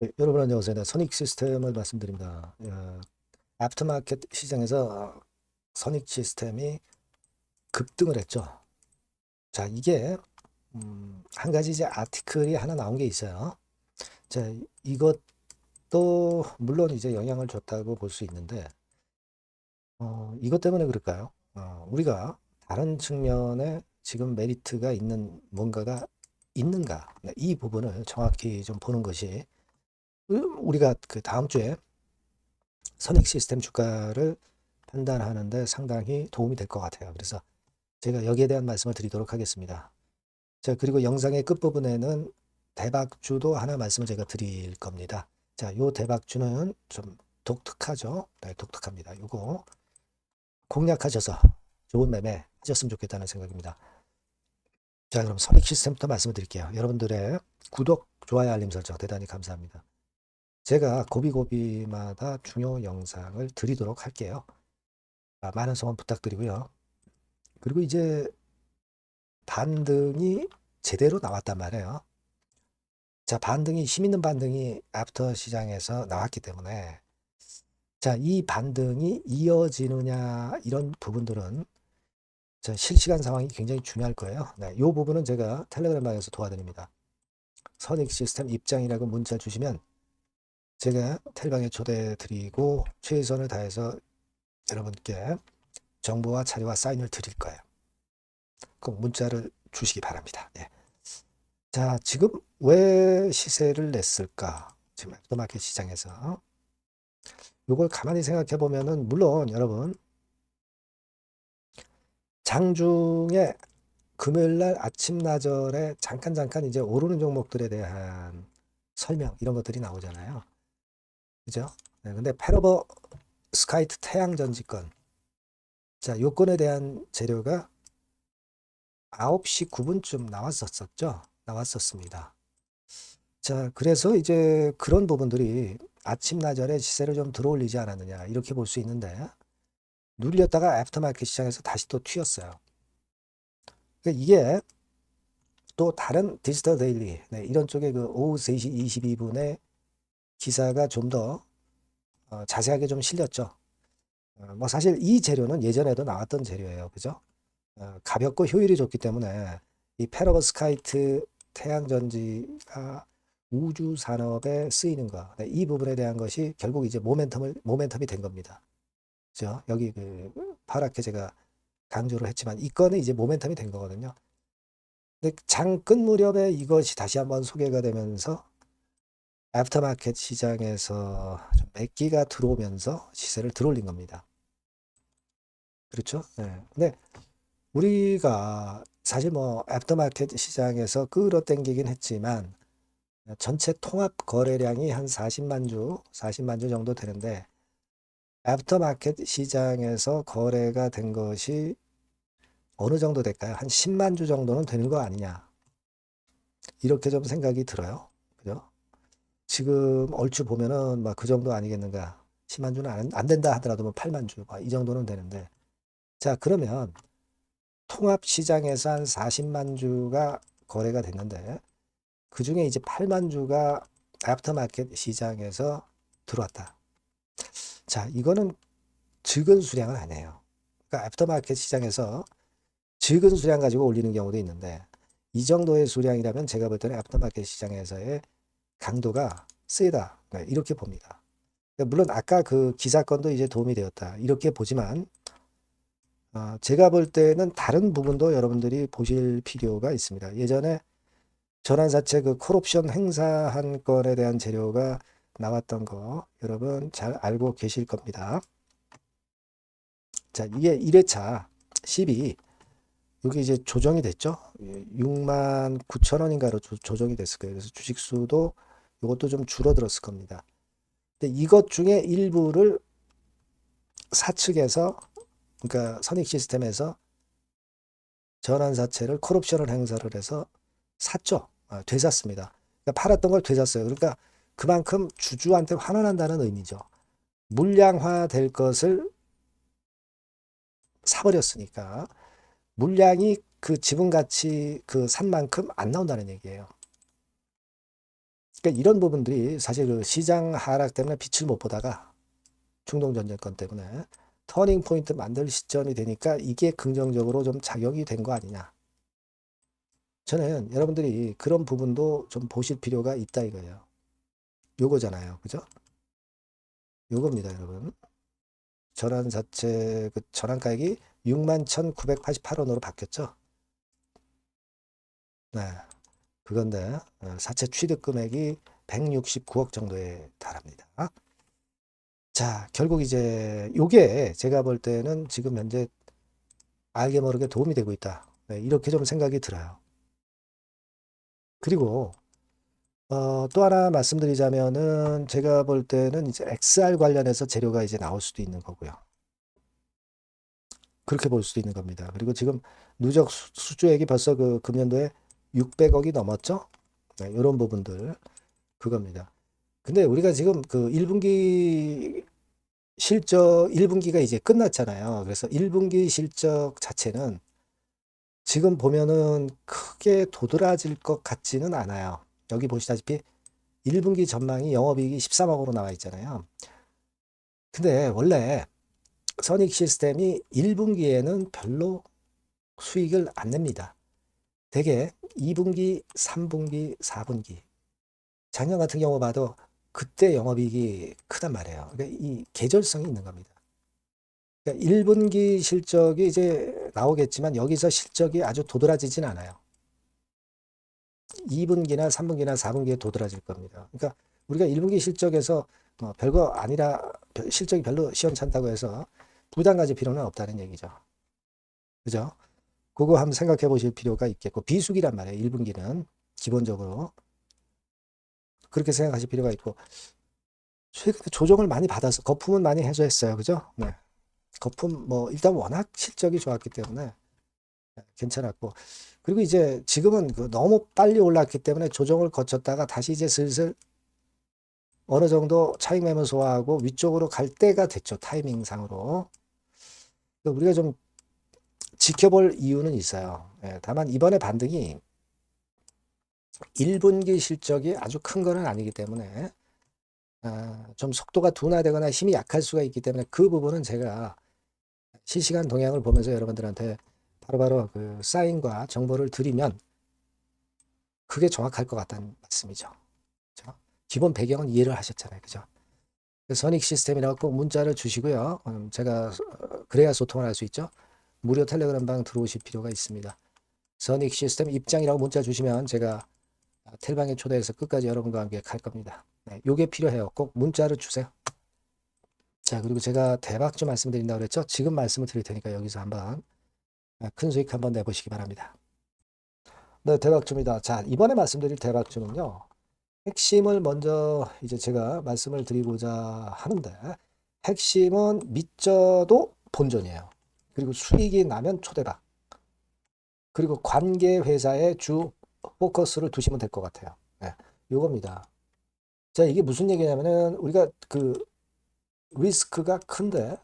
네, 여러분 안녕하세요. 네, 선익 시스템을 말씀드립니다. 애프터마켓 시장에서 선익 시스템이 급등을 했죠. 자, 이게 한 가지 이제 아티클이 하나 나온 게 있어요. 자, 이것도 물론 이제 영향을 줬다고 볼 수 있는데 이것 때문에 그럴까요? 우리가 다른 측면에 지금 메리트가 있는 뭔가가 있는가? 네, 이 부분을 정확히 좀 보는 것이 우리가 그 다음 주에 선익 시스템 주가를 판단하는데 상당히 도움이 될 것 같아요. 그래서 제가 여기에 대한 말씀을 드리도록 하겠습니다. 자, 그리고 영상의 끝부분에는 대박주도 하나 말씀을 제가 드릴 겁니다. 자, 요 대박주는 좀 독특하죠? 네, 독특합니다. 요거 공략하셔서 좋은 매매 하셨으면 좋겠다는 생각입니다. 자, 그럼 선익 시스템부터 말씀을 드릴게요. 여러분들의 구독, 좋아요, 알림 설정 대단히 감사합니다. 제가 고비고비마다 중요 영상을 드리도록 할게요. 많은 성원 부탁드리고요. 그리고 이제 반등이 제대로 나왔단 말이에요. 자, 반등이, 힘 있는 반등이 애프터 시장에서 나왔기 때문에, 자, 이 반등이 이어지느냐, 이런 부분들은 자, 실시간 상황이 굉장히 중요할 거예요. 네, 이 부분은 제가 텔레그램방에서 도와드립니다. 선익 시스템 입장이라고 문자 주시면 제가 텔방에 초대 드리고 최선을 다해서 여러분께 정보와 자료와 사인을 드릴 거예요. 꼭 문자를 주시기 바랍니다. 네. 자, 지금 왜 시세를 냈을까? 지금 애프터마켓 시장에서. 이걸 가만히 생각해 보면은, 물론 여러분, 장중에 금요일 날 아침, 나절에 잠깐 이제 오르는 종목들에 대한 설명, 이런 것들이 나오잖아요. 그죠? 네, 근데 패러버 스카이트 태양전지권. 자, 요건에 대한 재료가 9시 9분쯤 나왔었죠? 나왔었습니다. 자, 그래서 이제 그런 부분들이 아침 나절에 시세를 좀 들어올리지 않았느냐 이렇게 볼 수 있는데 눌렸다가 애프터마켓 시장에서 다시 또 튀었어요. 그러니까 이게 또 다른 디지털 데일리 네, 이런 쪽에 그 오후 3시 22분에 기사가 좀 더 자세하게 좀 실렸죠. 뭐 사실 이 재료는 예전에도 나왔던 재료예요. 그죠? 가볍고 효율이 좋기 때문에 이 페로브스카이트 태양전지가 우주 산업에 쓰이는 거, 네, 이 부분에 대한 것이 결국 이제 모멘텀이 된 겁니다. 그죠? 여기 그 파랗게 제가 강조를 했지만 이 건은 이제 모멘텀이 된 거거든요. 근데 장 끝 무렵에 이것이 다시 한번 소개가 되면서 애프터마켓 시장에서 좀 매기가 들어오면서 시세를 들어올린 겁니다. 그렇죠? 네. 근데 우리가 사실 뭐 애프터마켓 시장에서 끌어당기긴 했지만 전체 통합 거래량이 한 40만 주 정도 되는데 애프터마켓 시장에서 거래가 된 것이 어느 정도 될까요? 한 10만 주 정도는 되는 거 아니냐. 이렇게 좀 생각이 들어요. 그죠? 지금 얼추 보면은 막 그 정도 아니겠는가. 10만 주는 안 된다 하더라도 뭐 8만 주, 이 정도는 되는데. 자, 그러면 통합 시장에서 한 40만 주가 거래가 됐는데 그 중에 이제 8만 주가 애프터마켓 시장에서 들어왔다. 자, 이거는 적은 수량은 아니에요. 그러니까 애프터마켓 시장에서 적은 수량 가지고 올리는 경우도 있는데 이 정도의 수량이라면 제가 볼 때는 애프터마켓 시장에서의 강도가 세다. 네, 이렇게 봅니다. 물론 아까 그 기사건도 이제 도움이 되었다. 이렇게 보지만 제가 볼 때는 다른 부분도 여러분들이 보실 필요가 있습니다. 예전에 전환사채 그 콜옵션 행사한 건에 대한 재료가 나왔던 거 여러분 잘 알고 계실 겁니다. 자, 이게 1회차 12 여기 이제 조정이 됐죠. 6만 9천 원인가로 조정이 됐을 거예요. 그래서 주식수도 이것도 좀 줄어들었을 겁니다. 근데 이것 중에 일부를 사측에서 그러니까 선익 시스템에서 전환사채를 콜옵션을 행사를 해서 샀죠. 되샀습니다. 그러니까 팔았던 걸 되샀어요. 그러니까 그만큼 주주한테 환원한다는 의미죠. 물량화 될 것을 사버렸으니까 물량이 그 지분 가치 그 산 만큼 안 나온다는 얘기예요. 그러니까 이런 부분들이 사실 그 시장 하락 때문에 빛을 못 보다가 중동전쟁권 때문에 터닝 포인트 만들 시점이 되니까 이게 긍정적으로 좀 작용이 된 거 아니냐. 저는 여러분들이 그런 부분도 좀 보실 필요가 있다 이거예요. 요거잖아요. 그죠? 요겁니다, 여러분. 전환 자체, 그 전환가액이 61,988원으로 바뀌었죠. 네. 그건데, 사채 취득 금액이 169억 정도에 달합니다. 자, 결국 이제 요게 제가 볼 때는 지금 현재 알게 모르게 도움이 되고 있다. 네, 이렇게 좀 생각이 들어요. 그리고 또 하나 말씀드리자면은 제가 볼 때는 이제 XR 관련해서 재료가 이제 나올 수도 있는 거고요. 그렇게 볼 수도 있는 겁니다. 그리고 지금 누적 수주액이 벌써 그 금년도에 600억이 넘었죠? 네, 이런 부분들 그겁니다. 근데 우리가 지금 그 1분기 실적 1분기가 이제 끝났잖아요. 그래서 1분기 실적 자체는 지금 보면은 크게 도드라질 것 같지는 않아요. 여기 보시다시피 1분기 전망이 영업이익이 13억으로 나와 있잖아요. 근데 원래 선익 시스템이 1분기에는 별로 수익을 안 냅니다. 대개 2분기, 3분기, 4분기. 작년 같은 경우 봐도 그때 영업이익이 크단 말이에요. 그러니까 이 계절성이 있는 겁니다. 그러니까 1분기 실적이 이제 나오겠지만 여기서 실적이 아주 도드라지진 않아요. 2분기나 3분기나 4분기에 도드라질 겁니다. 그러니까 우리가 1분기 실적에서 뭐 별거 아니라 실적이 별로 시원찮다고 해서 부담 가질 필요는 없다는 얘기죠. 그죠? 그거 한번 생각해 보실 필요가 있겠고 비수기란 말이에요. 1분기는 기본적으로 그렇게 생각하실 필요가 있고 최근에 조정을 많이 받아서 거품은 많이 해소했어요. 그죠? 네. 거품 뭐 일단 워낙 실적이 좋았기 때문에 괜찮았고 그리고 이제 지금은 그 너무 빨리 올랐기 때문에 조정을 거쳤다가 다시 이제 슬슬 어느 정도 차익 매물 소화하고 위쪽으로 갈 때가 됐죠. 타이밍상으로. 우리가 좀 지켜볼 이유는 있어요. 예, 다만 이번에 반등이 1분기 실적이 아주 큰 거는 아니기 때문에 좀 속도가 둔화되거나 힘이 약할 수가 있기 때문에 그 부분은 제가 실시간 동향을 보면서 여러분들한테 바로바로 그 사인과 정보를 드리면 그게 정확할 것 같다는 말씀이죠. 그렇죠? 기본 배경은 이해를 하셨잖아요. 그죠? 선익 시스템이라고 꼭 문자를 주시고요. 제가 그래야 소통을 할 수 있죠. 무료 텔레그램 방 들어오실 필요가 있습니다. 선익 시스템 입장이라고 문자 주시면 제가 텔방에 초대해서 끝까지 여러분과 함께 갈 겁니다. 네, 요게 필요해요. 꼭 문자를 주세요. 자, 그리고 제가 대박주 말씀드린다고 그랬죠? 지금 말씀을 드릴 테니까 여기서 한번 큰 수익 한번 내보시기 바랍니다. 네, 대박주입니다. 자, 이번에 말씀드릴 대박주는요. 핵심을 먼저 이제 제가 말씀을 드리고자 하는데 핵심은 믿져도 본전이에요. 그리고 수익이 나면 초대박. 그리고 관계 회사의 주 포커스를 두시면 될 것 같아요. 네, 요겁니다. 자, 이게 무슨 얘기냐면은 우리가 그 리스크가 큰데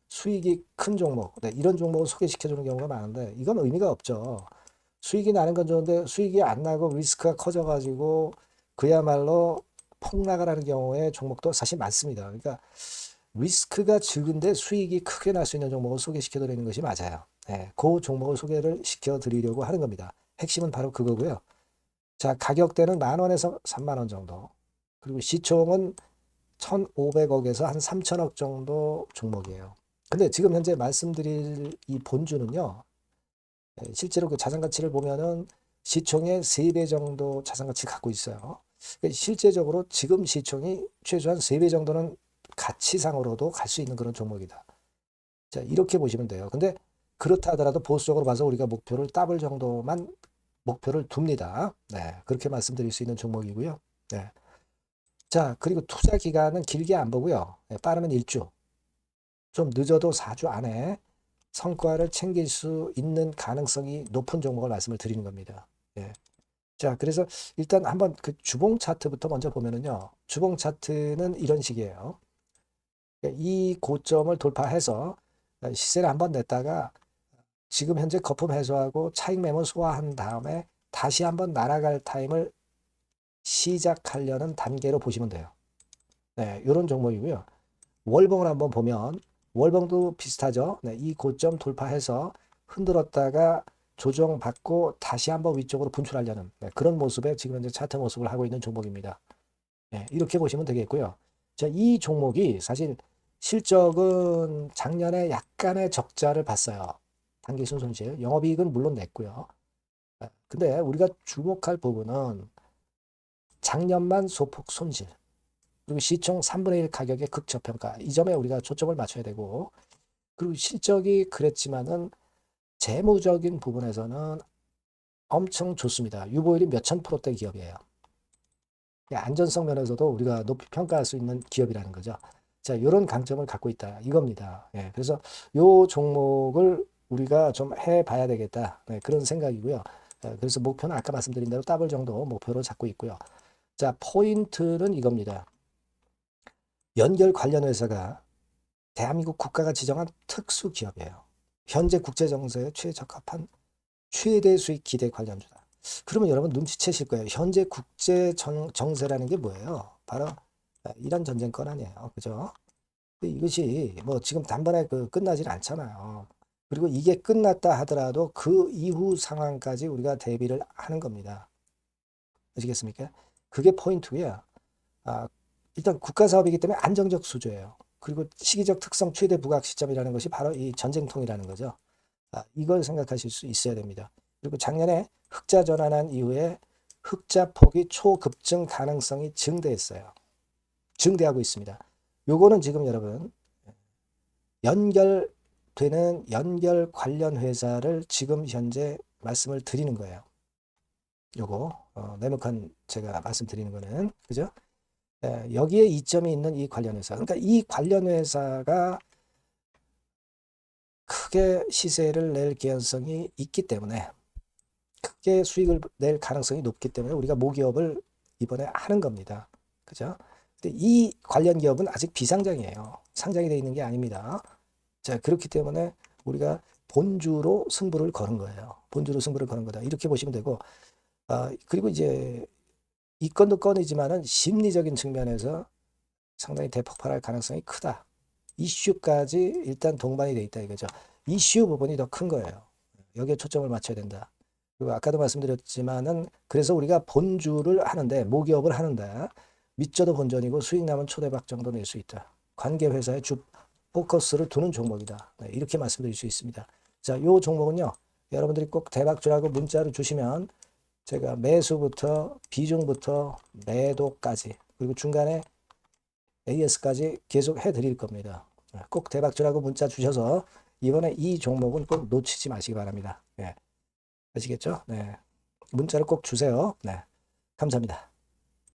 수익이 큰 종목, 네, 이런 종목을 소개시켜 주는 경우가 많은데 이건 의미가 없죠. 수익이 나는 건 좋은데 수익이 안 나고 리스크가 커져가지고 그야말로 폭락을 하는 경우에 종목도 사실 많습니다. 그러니까 리스크가 적은데 수익이 크게 날 수 있는 종목을 소개시켜 드리는 것이 맞아요. 네, 그 종목을 소개를 시켜 드리려고 하는 겁니다. 핵심은 바로 그거고요. 자, 가격대는 10,000원에서 30,000원 정도. 그리고 시총은 1,500억에서 한 3,000억 정도 종목이에요. 근데 지금 현재 말씀드릴 이 본주는요. 실제로 그 자산 가치를 보면은 시총의 3배 정도 자산 가치를 갖고 있어요. 그러니까 실제적으로 지금 시총이 최소한 3배 정도는 가치상으로도 갈 수 있는 그런 종목이다. 자, 이렇게 보시면 돼요. 근데 그렇다 하더라도 보수적으로 봐서 우리가 목표를 더블 정도만 목표를 둡니다. 네, 그렇게 말씀드릴 수 있는 종목이고요. 네. 자, 그리고 투자 기간은 길게 안 보고요. 네, 빠르면 1주, 좀 늦어도 4주 안에 성과를 챙길 수 있는 가능성이 높은 종목을 말씀을 드리는 겁니다. 예. 자, 그래서 일단 한번 그 주봉 차트부터 먼저 보면은요. 주봉 차트는 이런 식이에요. 이 고점을 돌파해서 시세를 한번 냈다가 지금 현재 거품 해소하고 차익 매물 소화한 다음에 다시 한번 날아갈 타임을 시작하려는 단계로 보시면 돼요. 네, 이런 종목이고요. 월봉을 한번 보면 월봉도 비슷하죠. 네, 이 고점 돌파해서 흔들었다가 조정받고 다시 한번 위쪽으로 분출하려는 네, 그런 모습의 지금 현재 차트 모습을 하고 있는 종목입니다. 네, 이렇게 보시면 되겠고요. 자, 이 종목이 사실 실적은 작년에 약간의 적자를 봤어요. 단기 순손실, 영업이익은 물론 냈고요. 근데 우리가 주목할 부분은 작년만 소폭 손실, 그리고 시총 3분의 1 가격의 극저평가, 이 점에 우리가 초점을 맞춰야 되고, 그리고 실적이 그랬지만은 재무적인 부분에서는 엄청 좋습니다. 유보율이 몇천 프로대 기업이에요. 안전성 면에서도 우리가 높이 평가할 수 있는 기업이라는 거죠. 자, 이런 강점을 갖고 있다 이겁니다. 예, 그래서 요 종목을 우리가 좀 해봐야 되겠다. 네, 그런 생각이고요. 그래서 목표는 아까 말씀드린 대로 더블 정도 목표로 잡고 있고요. 자, 포인트는 이겁니다. 연결 관련 회사가 대한민국 국가가 지정한 특수 기업이에요. 현재 국제 정세에 최적합한 최대 수익 기대 관련주다. 그러면 여러분 눈치채실 거예요. 현재 국제 정세라는 게 뭐예요? 바로 이란 전쟁권 아니에요. 그죠? 이것이 뭐 지금 단번에 끝나질 않잖아요. 그리고 이게 끝났다 하더라도 그 이후 상황까지 우리가 대비를 하는 겁니다. 아시겠습니까? 그게 포인트고요. 아, 일단 국가 사업이기 때문에 안정적 수주예요. 그리고 시기적 특성 최대 부각 시점이라는 것이 바로 이 전쟁통이라는 거죠. 이걸 생각하실 수 있어야 됩니다. 그리고 작년에 흑자 전환한 이후에 흑자 폭이 초급증 가능성이 증대했어요. 증대하고 있습니다. 요거는 지금 여러분 연결되는 연결 관련 회사를 지금 현재 말씀을 드리는 거예요. 요거 네모칸 제가 말씀드리는 거는 그죠? 여기에 이점이 있는 이 관련 회사. 그러니까 이 관련 회사가 크게 시세를 낼 개연성이 있기 때문에 크게 수익을 낼 가능성이 높기 때문에 우리가 모기업을 이번에 하는 겁니다. 그죠? 근데 이 관련 기업은 아직 비상장이에요. 상장이 되어 있는 게 아닙니다. 자, 그렇기 때문에 우리가 본주로 승부를 거는 거예요. 본주로 승부를 거는 거다. 이렇게 보시면 되고, 그리고 이제 이 건도 건이지만은 심리적인 측면에서 상당히 대폭발할 가능성이 크다. 이슈까지 일단 동반이 돼 있다 이거죠. 이슈 부분이 더 큰 거예요. 여기에 초점을 맞춰야 된다. 그리고 아까도 말씀드렸지만은 그래서 우리가 본주를 하는데 모기업을 하는데 밑져도 본전이고 수익 나면 초대박 정도 낼 수 있다. 관계 회사의 주 포커스를 두는 종목이다. 네, 이렇게 말씀드릴 수 있습니다. 자, 요 종목은요. 여러분들이 꼭 대박주라고 문자를 주시면 제가 매수부터 비중부터 매도까지 그리고 중간에 AS까지 계속 해드릴 겁니다. 꼭 대박주라고 문자 주셔서 이번에 이 종목은 꼭 놓치지 마시기 바랍니다. 네. 아시겠죠? 네. 문자를 꼭 주세요. 네. 감사합니다.